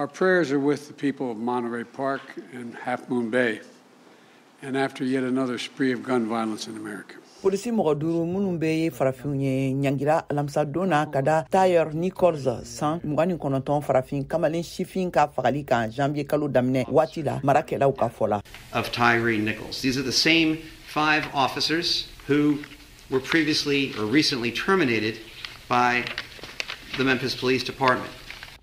Our prayers are with the people of Monterey Park and Half Moon Bay, and after yet another spree of gun violence in America. Polisi mɔgɔ duuru minnu bɛ farafin ye ɲangira alamisa donna ka da Taylor Nichols 129 farafin kamalen sifin ka fagali kan janvier kalo daminɛ waati la marakɛlaw ka fɔ la. Of Tyree Nichols. These are the same 5 officers who were previously or recently terminated by the Memphis Police Department.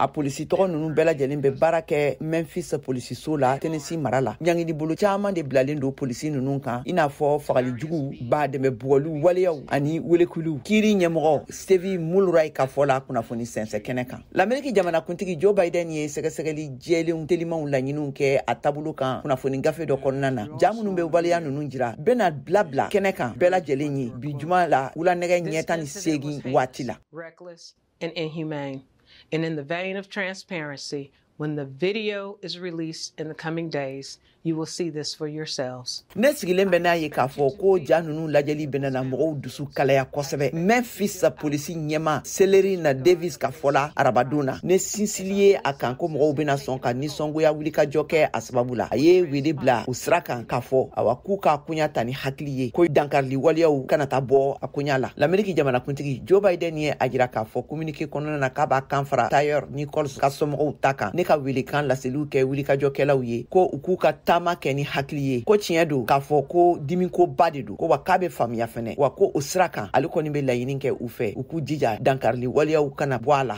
A polisi tɔgɔ ninnu bɛɛ lajɛlen bɛ baara kɛ Memphis polisiw la Tennessee marala. Ɲangili bolo caman de bilalen don polisi ninnu kan i n'a fɔ fagali jugu ba dɛmɛ bugɔliw waleyaw ani welekuliw. Kiiri ɲɛmɔgɔ Stevie Mulroy ka fɔ la kunnafoni sɛnsɛ kɛnɛ kan. L'Ameriki jamanakuntigi Joe Biden ye sɛgɛsɛgɛli jɛlenw telimanw laɲiniw kɛ a taabolo kan kunnafoni gafe dɔ kɔnɔna na. Ja minnu bɛ waleya ninnu jira bɛna bila kɛnɛ kan bɛɛ lajɛlen ye bi juma la wulanɛgɛ ɲɛ 18 waati la. Reckless and inhumane. And in the vein of transparency, when the video is released in the coming days, you will see this for yourselves. Ne sigilen bɛ n'a ye k'a fɔ ko ja ninnu lajɛli bɛna na mɔgɔw dusu kalaya kosɛbɛ. Memphis polisi ɲɛma Celery na Davis ka fɔla arabadona. Ne sinsili ye a kan ko mɔgɔw bɛna sɔn ka nisɔngoya wulikajɔ kɛ a sababu la. A ye wele bila o sira kan k'a fɔ awa k'u ka koɲa ta ni hakili ye ko dankarili waleyaw kana taa bɔ a koɲa la. L'Ameriki jamanakuntigi Joe Biden ye a jira k'a fɔ communiqué kɔnɔna na k'a b'a kan fara Taylor Nichols ka somɔgɔw ta kan. Ne ka welekan laseliw kɛ wulikajɔkɛlaw ye ko u k'u ka taama kɛ ni hakili ye ko tiɲɛ don k'a fɔ ko dimiko ba de don ko wa k'a bɛ faamuya fɛnɛ wa ko o sira kan ale kɔni bɛ laɲini kɛ u fɛ u k'u jija dankarili waleyaw kana bɔ a la.